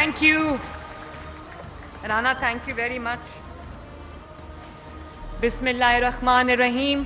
Thank you. Rana, thank you very much. Bismillahirrahmanirrahim.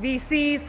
VC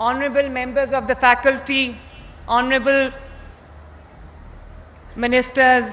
honorable members of the faculty, honorable ministers,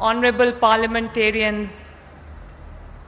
honorable parliamentarians,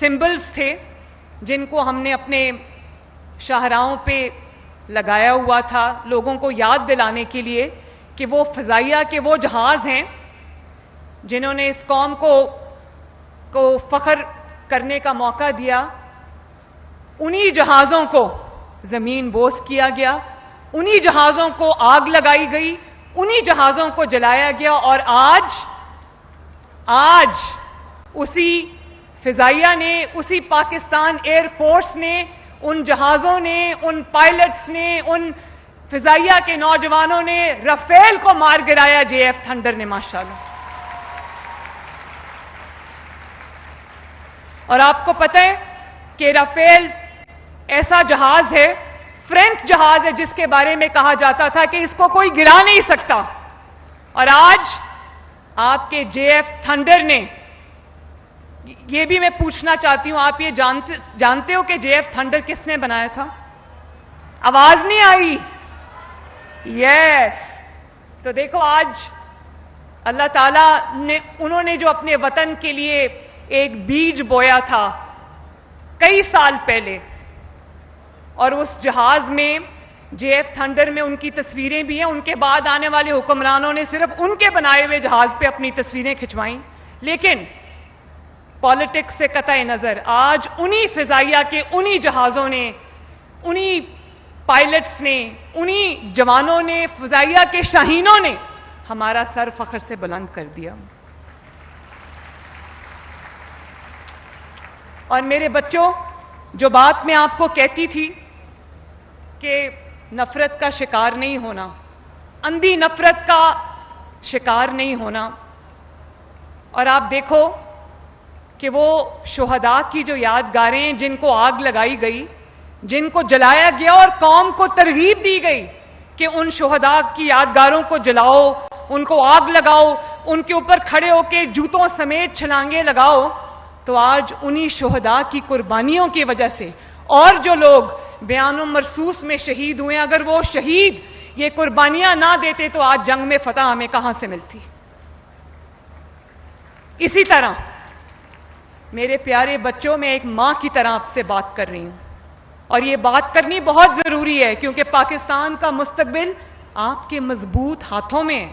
symbols تھے جن کو ہم نے اپنے شاہراہوں پہ لگایا ہوا تھا لوگوں کو یاد دلانے کے لیے کہ وہ فضائیہ کے وہ جہاز ہیں جنہوں نے اس قوم کو فخر کرنے کا موقع دیا. انہی جہازوں کو زمین بوس کیا گیا, انہی جہازوں کو آگ لگائی گئی, انہی جہازوں کو جلایا گیا, اور آج اسی فضائیہ نے, اسی پاکستان ایئر فورس نے, ان جہازوں نے, ان پائلٹس نے, ان فضائیہ کے نوجوانوں نے رافیل کو مار گرایا, JF تھنڈر نے, ماشاءاللہ. اور آپ کو پتہ ہے کہ رافیل ایسا جہاز ہے, فرینچ جہاز ہے, جس کے بارے میں کہا جاتا تھا کہ اس کو کوئی گرا نہیں سکتا, اور آج آپ کے JF تھنڈر نے, یہ بھی میں پوچھنا چاہتی ہوں, آپ یہ جانتے ہو کہ JF تھنڈر کس نے بنایا تھا؟ آواز نہیں آئی. یس. تو دیکھو آج اللہ تعالیٰ نے, انہوں نے جو اپنے وطن کے لیے ایک بیج بویا تھا کئی سال پہلے, اور اس جہاز میں JF تھنڈر میں ان کی تصویریں بھی ہیں. ان کے بعد آنے والے حکمرانوں نے صرف ان کے بنائے ہوئے جہاز پہ اپنی تصویریں کھنچوائیں, لیکن پالیٹکس سے قطع نظر آج انہی فضائیہ کے انہی جہازوں نے, انہی پائلٹس نے, انہی جوانوں نے, فضائیہ کے شاہینوں نے ہمارا سر فخر سے بلند کر دیا. اور میرے بچوں, جو بات میں آپ کو کہتی تھی کہ نفرت کا شکار نہیں ہونا, اندھی نفرت کا شکار نہیں ہونا, اور آپ دیکھو کہ وہ شہداء کی جو یادگاریں ہیں جن کو آگ لگائی گئی, جن کو جلایا گیا, اور قوم کو ترغیب دی گئی کہ ان شہداء کی یادگاروں کو جلاؤ, ان کو آگ لگاؤ, ان کے اوپر کھڑے ہو کے جوتوں سمیت چھلانگیں لگاؤ, تو آج انہی شہداء کی قربانیوں کی وجہ سے, اور جو لوگ بیان و مرصوص میں شہید ہوئے, اگر وہ شہید یہ قربانیاں نہ دیتے تو آج جنگ میں فتح ہمیں کہاں سے ملتی. اسی طرح میرے پیارے بچوں, میں ایک ماں کی طرح آپ سے بات کر رہی ہوں, اور یہ بات کرنی بہت ضروری ہے کیونکہ پاکستان کا مستقبل آپ کے مضبوط ہاتھوں میں ہے.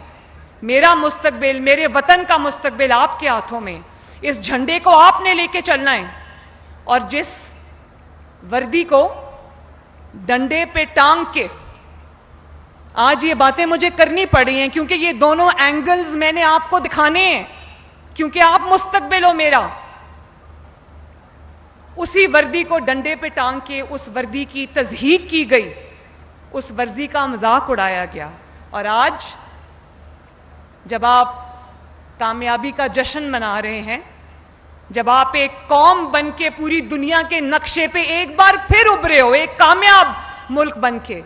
میرا مستقبل, میرے وطن کا مستقبل آپ کے ہاتھوں میں. اس جھنڈے کو آپ نے لے کے چلنا ہے, اور جس وردی کو ڈنڈے پہ ٹانگ کے آج یہ باتیں مجھے کرنی پڑ رہی ہیں, کیونکہ یہ دونوں اینگلز میں نے آپ کو دکھانے ہیں, کیونکہ آپ مستقبل ہو میرا. اسی وردی کو ڈنڈے پہ ٹانگ کے اس وردی کی تضحیک کی گئی, اس ورزی کا مذاق اڑایا گیا, اور آج جب آپ کامیابی کا جشن منا رہے ہیں, جب آپ ایک قوم بن کے پوری دنیا کے نقشے پہ ایک بار پھر ابھرے ہو, ایک کامیاب ملک بن کے,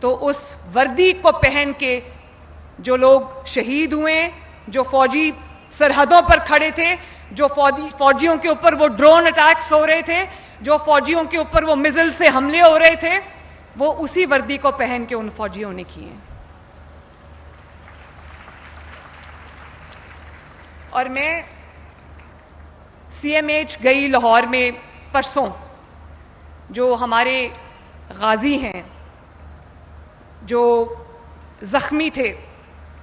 تو اس وردی کو پہن کے جو لوگ شہید ہوئے, جو فوجی سرحدوں پر کھڑے تھے, جو فوجیوں کے اوپر وہ ڈرون اٹیکس ہو رہے تھے, جو فوجیوں کے اوپر وہ میزل سے حملے ہو رہے تھے, وہ اسی وردی کو پہن کے ان فوجیوں نے کیے. اور میں CMH گئی لاہور میں پرسوں, جو ہمارے غازی ہیں جو زخمی تھے,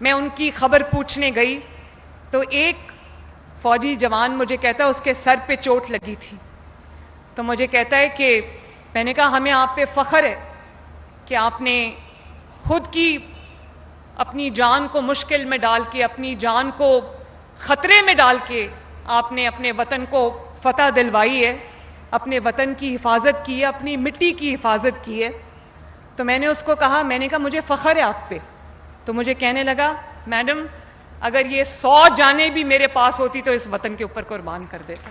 میں ان کی خبر پوچھنے گئی تو ایک فوجی جوان مجھے کہتا ہے اس کے سر پہ چوٹ لگی تھی, تو مجھے کہتا ہے کہ میں نے کہا ہمیں آپ پہ فخر ہے کہ آپ نے خود کی اپنی جان کو مشکل میں ڈال کے, اپنی جان کو خطرے میں ڈال کے آپ نے اپنے وطن کو فتح دلوائی ہے, اپنے وطن کی حفاظت کی ہے, اپنی مٹی کی حفاظت کی ہے. تو میں نے اس کو کہا, میں نے کہا مجھے فخر ہے آپ پہ. تو مجھے کہنے لگا, میڈم اگر یہ 100 جانیں بھی میرے پاس ہوتی تو اس وطن کے اوپر قربان کر دیتا.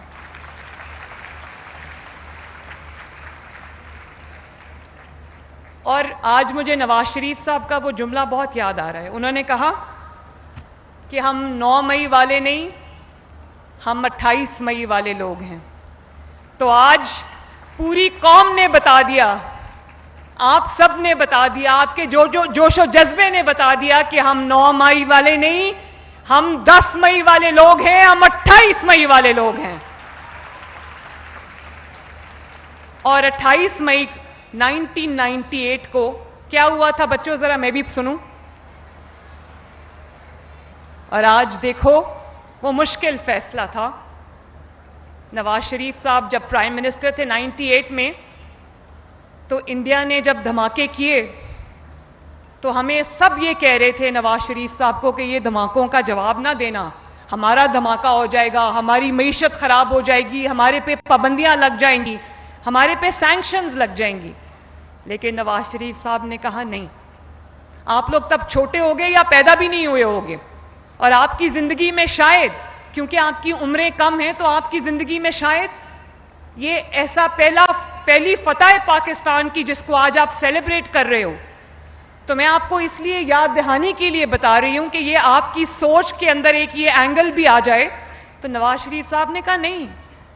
اور آج مجھے نواز شریف صاحب کا وہ جملہ بہت یاد آ رہا ہے. انہوں نے کہا کہ ہم 9 مئی والے نہیں, ہم 28 مئی والے لوگ ہیں. تو آج پوری قوم نے بتا دیا, آپ سب نے بتا دیا, آپ کے جوش و جذبے نے بتا دیا کہ ہم 9 مئی والے نہیں, ہم 10 مئی والے لوگ ہیں, ہم 28 مئی والے لوگ ہیں. اور 28 مئی 1998 کو کیا ہوا تھا بچوں، ذرا میں بھی سنوں. اور آج دیکھو وہ مشکل فیصلہ تھا. نواز شریف صاحب جب پرائم منسٹر تھے 98 میں، تو انڈیا نے جب دھماکے کیے تو ہمیں سب یہ کہہ رہے تھے نواز شریف صاحب کو کہ یہ دھماکوں کا جواب نہ دینا، ہمارا دھماکہ ہو جائے گا، ہماری معیشت خراب ہو جائے گی، ہمارے پہ پابندیاں لگ جائیں گی، ہمارے پہ سینکشنز لگ جائیں گی. لیکن نواز شریف صاحب نے کہا نہیں، آپ لوگ تب چھوٹے ہوگے یا پیدا بھی نہیں ہوئے ہوگے، اور آپ کی زندگی میں شاید، کیونکہ آپ کی عمریں کم ہیں تو آپ کی زندگی میں شاید یہ ایسا پہلی فتح پاکستان کی جس کو آج آپ سیلیبریٹ کر رہے ہو. تو میں آپ کو اس لیے یاد دہانی کے لیے بتا رہی ہوں کہ یہ آپ کی سوچ کے اندر ایک یہ اینگل بھی آ جائے. تو نواز شریف صاحب نے کہا نہیں،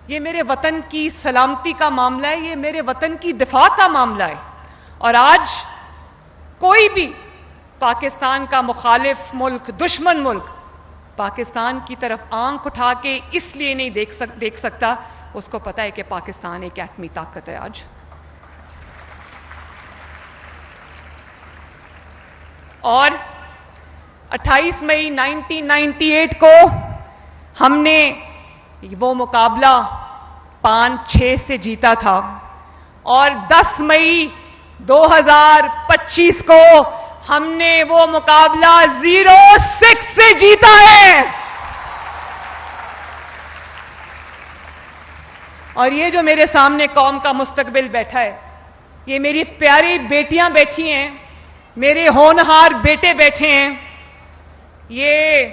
یہ میرے وطن کی سلامتی کا معاملہ ہے، یہ میرے وطن کی دفاع کا معاملہ ہے. اور آج کوئی بھی پاکستان کا مخالف ملک، دشمن ملک پاکستان کی طرف آنکھ اٹھا کے اس لیے نہیں دیکھ سکتا، اس کو پتا ہے کہ پاکستان ایک ایٹمی طاقت ہے. آج اور 28 مئی 1998 کو ہم نے وہ مقابلہ 5-6 سے جیتا تھا، اور 10 مئی 2025 کو ہم نے وہ مقابلہ 0-6 سے جیتا ہے. اور یہ جو میرے سامنے قوم کا مستقبل بیٹھا ہے، یہ میری پیاری بیٹیاں بیٹھی ہیں، میرے ہونہار بیٹے بیٹھے ہیں، یہ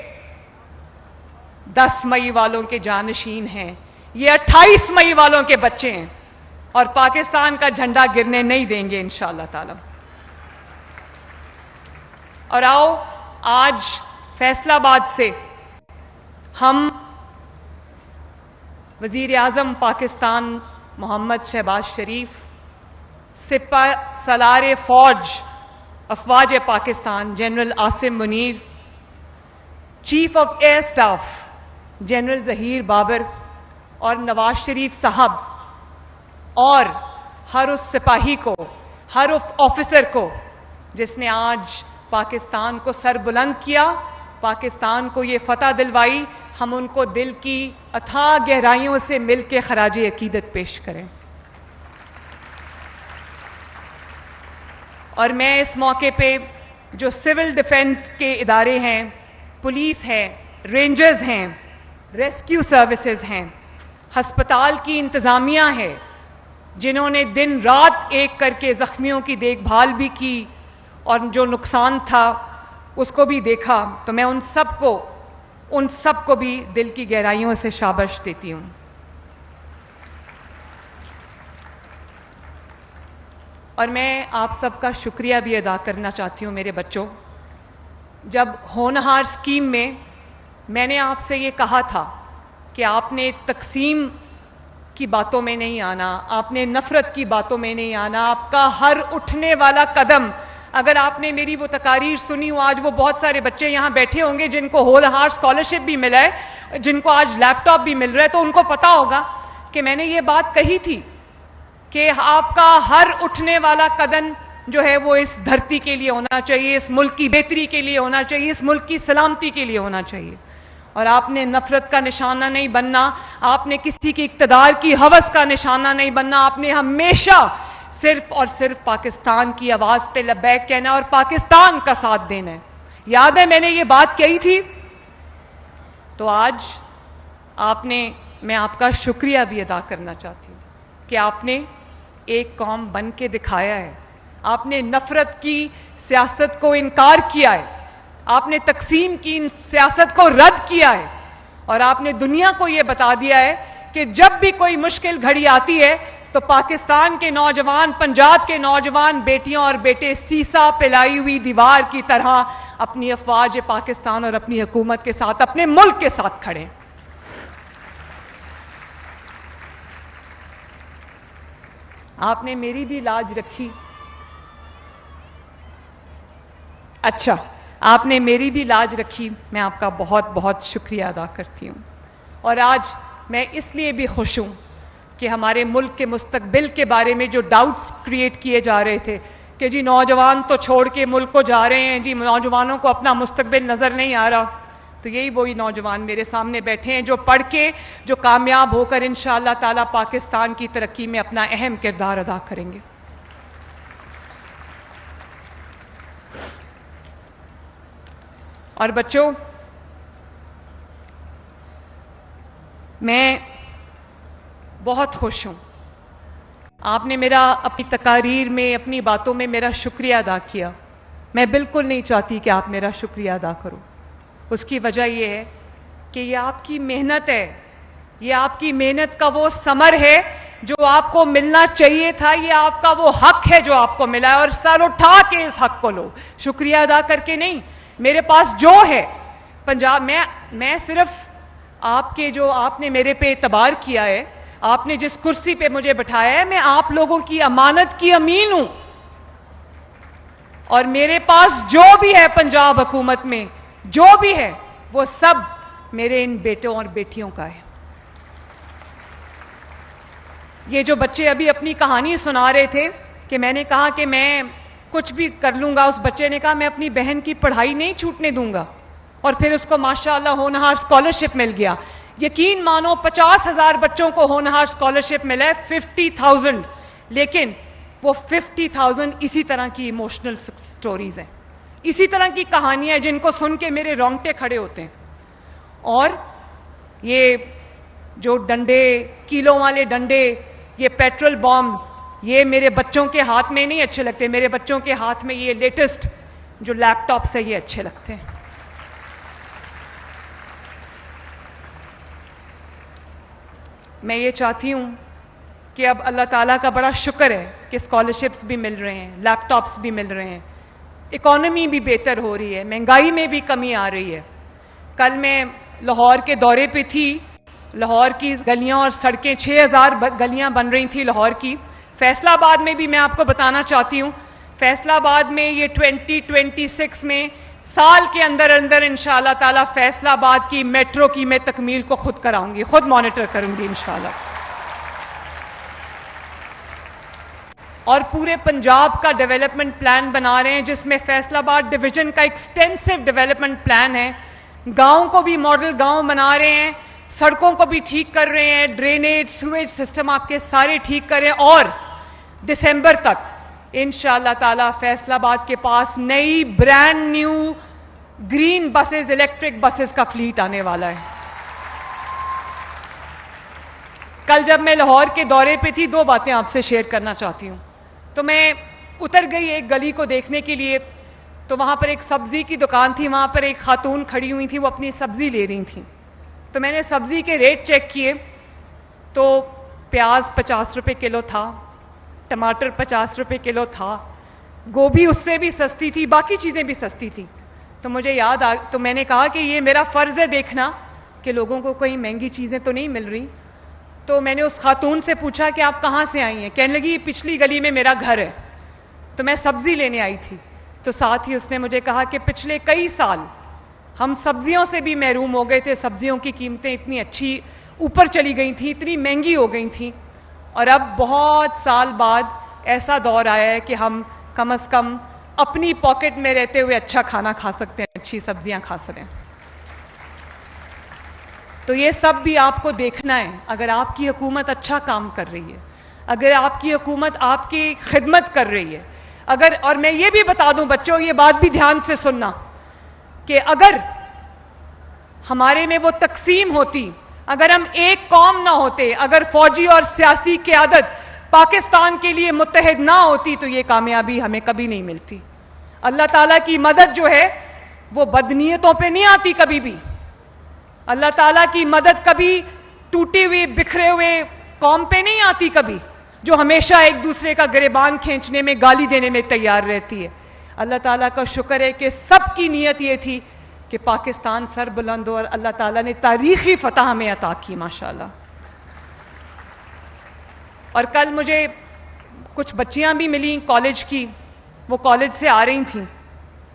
10 مئی والوں کے جانشین ہیں، یہ 28 مئی والوں کے بچے ہیں، اور پاکستان کا جھنڈا گرنے نہیں دیں گے انشاءاللہ تعالی. اور آؤ آج فیصل آباد سے ہم وزیر اعظم پاکستان محمد شہباز شریف، سپہ سالار فوج افواج Pakistan general Asim Munir, chief of air staff general Zaheer Babar, اور نواز شریف صاحب، اور ہر اس سپاہی کو، ہر اس آفیسر کو جس نے آج پاکستان کو سر بلند کیا، پاکستان کو یہ فتح دلوائی، ہم ان کو دل کی اتھاہ گہرائیوں سے مل کے خراج عقیدت پیش کریں. اور میں اس موقع پہ جو سول ڈیفنس کے ادارے ہیں، پولیس ہے، رینجرز ہیں، ریسکیو سروسز ہیں، ہسپتال کی انتظامیہ ہے، جنہوں نے دن رات ایک کر کے زخمیوں کی دیکھ بھال بھی کی اور جو نقصان تھا اس کو بھی دیکھا، تو میں ان سب کو بھی دل کی گہرائیوں سے شاباش دیتی ہوں. اور میں آپ سب کا شکریہ بھی ادا کرنا چاہتی ہوں میرے بچوں. جب ہونہار اسکیم میں نے آپ سے یہ کہا تھا کہ آپ نے تقسیم کی باتوں میں نہیں آنا، آپ نے نفرت کی باتوں میں نہیں آنا، آپ کا ہر اٹھنے والا قدم، اگر آپ نے میری وہ تقاریر سنی ہو، آج وہ بہت سارے بچے یہاں بیٹھے ہوں گے جن کو ہونہار اسکالرشپ بھی ملا ہے، جن کو آج لیپ ٹاپ بھی مل رہا ہے، تو ان کو پتا ہوگا کہ میں نے یہ بات کہی تھی کہ آپ کا ہر اٹھنے والا قدم جو ہے وہ اس دھرتی کے لیے ہونا چاہیے، اس ملک کی بہتری کے لیے ہونا چاہیے، اس ملک کی سلامتی کے لیے ہونا چاہیے. اور آپ نے نفرت کا نشانہ نہیں بننا، آپ نے کسی کی اقتدار کی ہوس کا نشانہ نہیں بننا، آپ نے ہمیشہ صرف اور صرف پاکستان کی آواز پہ لبیک کہنا اور پاکستان کا ساتھ دینا ہے. یاد ہے میں نے یہ بات کہی تھی؟ تو آج میں آپ کا شکریہ بھی ادا کرنا چاہتی ہوں کہ آپ نے ایک قوم بن کے دکھایا ہے. آپ نے نفرت کی سیاست کو انکار کیا ہے، آپ نے تقسیم کی سیاست کو رد کیا ہے، اور آپ نے دنیا کو یہ بتا دیا ہے کہ جب بھی کوئی مشکل گھڑی آتی ہے تو پاکستان کے نوجوان، پنجاب کے نوجوان بیٹیاں اور بیٹے سیسا پلائی ہوئی دیوار کی طرح اپنی افواج پاکستان اور اپنی حکومت کے ساتھ، اپنے ملک کے ساتھ کھڑے ہیں. آپ نے میری بھی لاج رکھی. اچھا، آپ نے میری بھی لاج رکھی، میں آپ کا بہت بہت شکریہ ادا کرتی ہوں. اور آج میں اس لیے بھی خوش ہوں کہ ہمارے ملک کے مستقبل کے بارے میں جو ڈاؤٹس کریٹ کیے جا رہے تھے کہ جی نوجوان تو چھوڑ کے ملک کو جا رہے ہیں، جی نوجوانوں کو اپنا مستقبل نظر نہیں آ رہا، تو یہی وہی نوجوان میرے سامنے بیٹھے ہیں جو پڑھ کے جو کامیاب ہو کر انشاءاللہ تعالی پاکستان کی ترقی میں اپنا اہم کردار ادا کریں گے۔ اور بچوں، میں بہت خوش ہوں، آپ نے میرا اپنی تقاریر میں اپنی باتوں میں میرا شکریہ ادا کیا۔ میں بالکل نہیں چاہتی کہ آپ میرا شکریہ ادا کرو، اس کی وجہ یہ ہے کہ یہ آپ کی محنت ہے، یہ آپ کی محنت کا وہ ثمر ہے جو آپ کو ملنا چاہیے تھا، یہ آپ کا وہ حق ہے جو آپ کو ملا ہے، اور سر اٹھا کے اس حق کو لو، شکریہ ادا کر کے نہیں۔ میرے پاس جو ہے پنجاب میں صرف آپ کے جو آپ نے میرے پہ اعتبار کیا ہے، آپ نے جس کرسی پہ مجھے بٹھایا ہے، میں آپ لوگوں کی امانت کی امین ہوں، اور میرے پاس جو بھی ہے پنجاب حکومت میں جو بھی ہے وہ سب میرے ان بیٹوں اور بیٹیوں کا ہے۔ یہ جو بچے ابھی اپنی کہانی سنا رہے تھے کہ میں نے کہا کہ میں کچھ بھی کر لوں گا، اس بچے نے کہا میں اپنی بہن کی پڑھائی نہیں چھوٹنے دوں گا، اور پھر اس کو ماشاءاللہ ہونہار اسکالرشپ مل گیا۔ یقین مانو 50,000 بچوں کو ہونہار اسکالرشپ ملا ہے، 50,000، لیکن وہ 50,000 اسی طرح کی ایموشنل سٹوریز ہیں، اسی طرح کی کہانیاں جن کو سن کے میرے رونگٹے کھڑے ہوتے ہیں۔ اور یہ جو ڈنڈے، کیلوں والے ڈنڈے، یہ پیٹرول بامز، یہ میرے بچوں کے ہاتھ میں نہیں اچھے لگتے، میرے بچوں کے ہاتھ میں یہ لیٹسٹ جو لیپ ٹاپس ہے یہ اچھے لگتے ہیں۔ میں یہ چاہتی ہوں کہ اب اللہ تعالیٰ کا بڑا شکر ہے کہ اسکالرشپس بھی مل رہے ہیں، لیپ ٹاپس بھی مل رہے ہیں، اکانومی بھی بہتر ہو رہی ہے، مہنگائی میں بھی کمی آ رہی ہے۔ کل میں لاہور کے دورے پہ تھی، لاہور کی گلیاں اور سڑکیں 6,000 گلیاں بن رہی تھیں لاہور کی۔ فیصلہ آباد میں بھی میں آپ کو بتانا چاہتی ہوں، فیصلہ آباد میں یہ 2026 میں سال کے اندر انشاءاللہ تعالیٰ فیصلہ آباد کی میٹرو کی میں تکمیل کو خود کراؤں گی، خود مانیٹر کروں گی انشاءاللہ۔ اور پورے پنجاب کا ڈیولپمنٹ پلان بنا رہے ہیں جس میں فیصلہ آباد ڈویژن کا ایکسٹینسو ڈیولپمنٹ پلان ہے، گاؤں کو بھی ماڈل گاؤں بنا رہے ہیں، سڑکوں کو بھی ٹھیک کر رہے ہیں، ڈرینیج سویج سسٹم آپ کے سارے ٹھیک کریں، اور دسمبر تک انشاءاللہ تعالیٰ فیصلہ آباد کے پاس نئی brand new green buses, electric buses کا فلیٹ آنے والا ہے۔ کل جب میں لاہور کے دورے پہ تھی، 2 باتیں آپ سے شیئر کرنا چاہتی ہوں۔ تو میں اتر گئی ایک گلی کو دیکھنے کے لیے، تو وہاں پر ایک سبزی کی دکان تھی، وہاں پر ایک خاتون کھڑی ہوئی تھی، وہ اپنی سبزی لے رہی تھیں۔ تو میں نے سبزی کے ریٹ چیک کیے تو پیاز 50 روپے کلو تھا، ٹماٹر 50 روپے کلو تھا، گوبھی اس سے بھی سستی تھی، باقی چیزیں بھی سستی تھیں۔ تو مجھے تو میں نے کہا کہ یہ میرا فرض ہے دیکھنا کہ لوگوں کو کوئی مہنگی چیزیں تو نہیں مل رہی۔ تو میں نے اس خاتون سے پوچھا کہ آپ کہاں سے آئی ہیں؟ کہنے لگی پچھلی گلی میں میرا گھر ہے۔ تو میں سبزی لینے آئی تھی، تو ساتھ ہی اس نے مجھے کہا کہ پچھلے کئی سال ہم سبزیوں سے بھی محروم ہو گئے تھے، سبزیوں کی قیمتیں اتنی اچھی اوپر چلی گئی تھیں، اتنی مہنگی ہو گئی تھیں، اور اب بہت سال بعد ایسا دور آیا ہے کہ ہم کم از کم اپنی پاکٹ میں رہتے ہوئے اچھا کھانا کھا سکتے ہیں، اچھی سبزیاں کھا سکتے ہیں۔ تو یہ سب بھی آپ کو دیکھنا ہے، اگر آپ کی حکومت اچھا کام کر رہی ہے، اگر آپ کی حکومت آپ کی خدمت کر رہی ہے، اور میں یہ بھی بتا دوں بچوں، یہ بات بھی دھیان سے سننا، کہ اگر ہمارے میں وہ تقسیم ہوتی، اگر ہم ایک قوم نہ ہوتے، اگر فوجی اور سیاسی قیادت پاکستان کے لیے متحد نہ ہوتی، تو یہ کامیابی ہمیں کبھی نہیں ملتی۔ اللہ تعالیٰ کی مدد جو ہے وہ بدنیتوں پہ نہیں آتی کبھی بھی، اللہ تعالیٰ کی مدد کبھی ٹوٹے ہوئے بکھرے ہوئے قوم پہ نہیں آتی کبھی، جو ہمیشہ ایک دوسرے کا گریبان کھینچنے میں، گالی دینے میں تیار رہتی ہے۔ اللہ تعالیٰ کا شکر ہے کہ سب کی نیت یہ تھی کہ پاکستان سر بلند ہو، اور اللہ تعالیٰ نے تاریخی فتح ہمیں عطا کی ماشاءاللہ۔ اور کل مجھے کچھ بچیاں بھی ملیں کالج کی، وہ کالج سے آ رہی تھیں،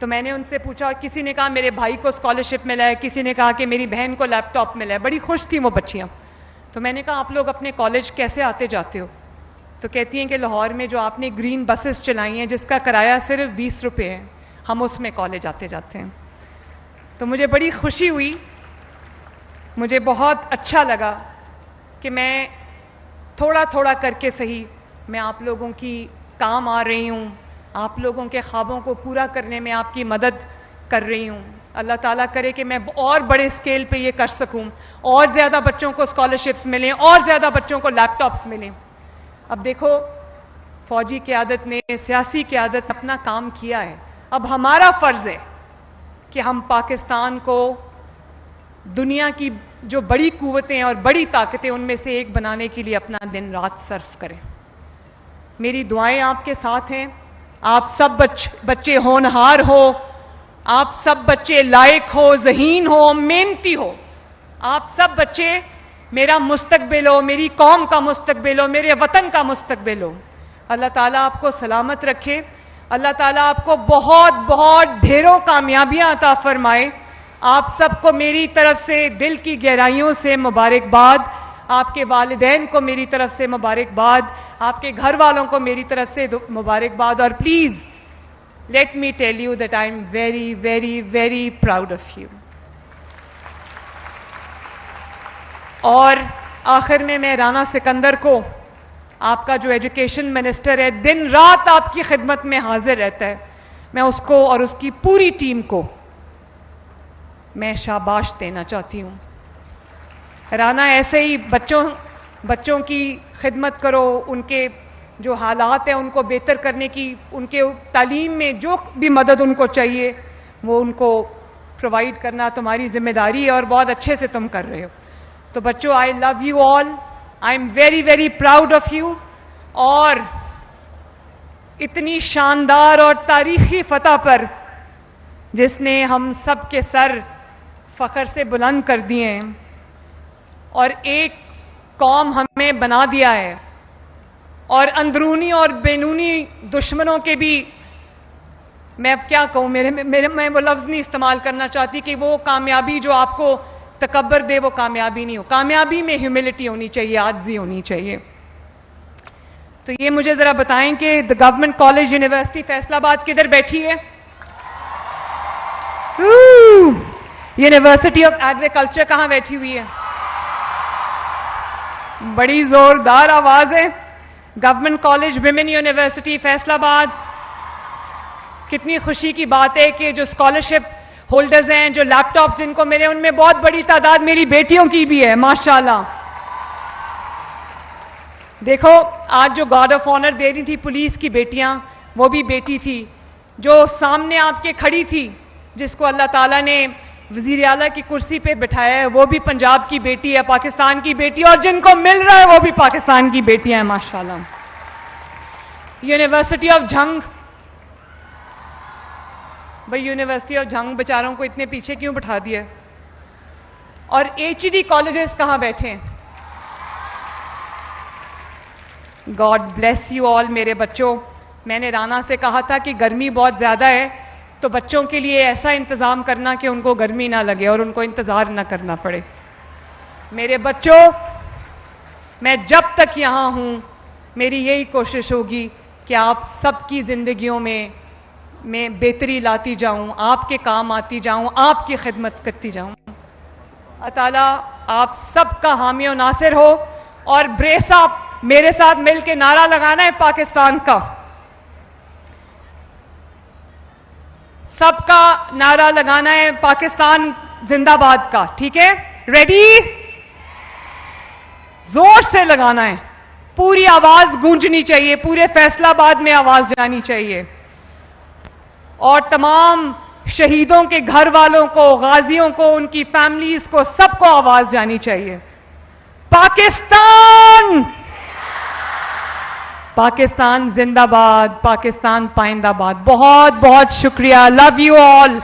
تو میں نے ان سے پوچھا، کسی نے کہا میرے بھائی کو اسکالرشپ ملا ہے، کسی نے کہا کہ میری بہن کو لیپ ٹاپ ملا ہے، بڑی خوش تھیں وہ بچیاں۔ تو میں نے کہا آپ لوگ اپنے کالج کیسے آتے جاتے ہو؟ تو کہتی ہیں کہ لاہور میں جو آپ نے گرین بسز چلائی ہیں جس کا کرایہ صرف 20 روپے ہے، ہم اس میں کالج آتے جاتے ہیں۔ تو مجھے بڑی خوشی ہوئی، مجھے بہت اچھا لگا کہ میں تھوڑا تھوڑا کر کے صحیح میں آپ لوگوں کی کام آ رہی ہوں، آپ لوگوں کے خوابوں کو پورا کرنے میں آپ کی مدد کر رہی ہوں۔ اللہ تعالیٰ کرے کہ میں اور بڑے اسکیل پہ یہ کر سکوں، اور زیادہ بچوں کو اسکالرشپس ملیں، اور زیادہ بچوں کو لیپ ٹاپس ملیں۔ اب دیکھو فوجی قیادت نے، سیاسی قیادت نے اپنا کام کیا ہے، اب ہمارا فرض ہے کہ ہم پاکستان کو دنیا کی جو بڑی قوتیں اور بڑی طاقتیں ان میں سے ایک بنانے کے لیے اپنا دن رات صرف کریں۔ میری دعائیں آپ کے ساتھ ہیں، آپ سب بچے ہونہار ہو، آپ سب بچے لائق ہو، ذہین ہو، محنتی ہو، آپ سب بچے میرا مستقبل ہو، میری قوم کا مستقبل ہو، میرے وطن کا مستقبل ہو۔ اللہ تعالیٰ آپ کو سلامت رکھے، اللہ تعالیٰ آپ کو بہت بہت ڈھیروں کامیابیاں عطا فرمائے۔ آپ سب کو میری طرف سے دل کی گہرائیوں سے مبارکباد، آپ کے والدین کو میری طرف سے مبارکباد، آپ کے گھر والوں کو میری طرف سے مبارکباد، اور please let me tell you that I am very very very proud of you. اور آخر میں رانا سکندر کو، آپ کا جو ایجوکیشن منسٹر ہے، دن رات آپ کی خدمت میں حاضر رہتا ہے، میں اس کو اور اس کی پوری ٹیم کو میں شاباش دینا چاہتی ہوں۔ رانا ایسے ہی بچوں کی خدمت کرو، ان کے جو حالات ہیں ان کو بہتر کرنے کی، ان کے تعلیم میں جو بھی مدد ان کو چاہیے وہ ان کو پرووائڈ کرنا تمہاری ذمہ داری ہے، اور بہت اچھے سے تم کر رہے ہو۔ تو بچوں، I love you all, I am very very proud of you, اور اتنی شاندار اور تاریخی فتح پر جس نے ہم سب کے سر فخر سے بلند کر دیے ہیں، اور ایک قوم ہمیں بنا دیا ہے، اور اندرونی اور بیرونی دشمنوں کے بھی، میں اب کیا کہوں، میں وہ لفظ نہیں استعمال کرنا چاہتی کہ وہ کامیابی جو آپ کو تکبر دے وہ کامیابی نہیں ہو، کامیابی میں ہیوملٹی ہونی چاہیے، عاجزی ہونی چاہیے۔ تو یہ مجھے ذرا بتائیں کہ the government college university Faisal آباد کدھر بیٹھی ہے؟ یونیورسٹی آف ایگریکلچر کہاں بیٹھی ہوئی ہے؟ بڑی زوردار آواز ہے۔ Government college women university Faisal آباد، کتنی خوشی کی بات ہے کہ جو اسکالرشپ ہولڈرز ہیں، جو لیپ ٹاپس جن کو ملے، ان میں بہت بڑی تعداد میری بیٹیوں کی بھی ہے، ماشاءاللہ۔ دیکھو آج جو گارڈ آف آنر دے رہی تھی پولیس کی بیٹیاں، وہ بھی بیٹی تھی، جو سامنے آپ کے کھڑی تھی، جس کو اللہ تعالیٰ نے وزیر اعلیٰ کی کرسی پہ بٹھایا ہے، وہ بھی پنجاب کی بیٹی ہے، پاکستان کی بیٹی، اور جن کو مل رہا ہے وہ بھی پاکستان کی بیٹیاں ہیں، ماشاءاللہ۔ یونیورسٹی آف جھنگ، بھئی یونیورسٹی آف جھنگ بیچاروں کو اتنے پیچھے کیوں بٹھا دیا؟ اور ایچ ڈی کالجز کہاں بیٹھے ہیں؟ گاڈ بلیس یو آل میرے بچوں۔ میں نے رانا سے کہا تھا کہ گرمی بہت زیادہ ہے، تو بچوں کے لیے ایسا انتظام کرنا کہ ان کو گرمی نہ لگے اور ان کو انتظار نہ کرنا پڑے۔ میرے بچوں، میں جب تک یہاں ہوں میری یہی کوشش ہوگی کہ آپ سب کی زندگیوں میں بہتری لاتی جاؤں، آپ کے کام آتی جاؤں، آپ کی خدمت کرتی جاؤں۔ اللہ تعالیٰ آپ سب کا حامی و ناصر ہو، اور بریس آپ میرے ساتھ مل کے نعرہ لگانا ہے پاکستان کا، سب کا نعرہ لگانا ہے پاکستان زندہ باد کا، ٹھیک ہے؟ ریڈی؟ زور سے لگانا ہے، پوری آواز گونجنی چاہیے، پورے فیصل آباد میں آواز جانی چاہیے، اور تمام شہیدوں کے گھر والوں کو، غازیوں کو، ان کی فیملیز کو، سب کو آواز جانی چاہیے۔ پاکستان، پاکستان زندہ باد، پاکستان پائندہ باد۔ بہت بہت شکریہ، لو یو آل۔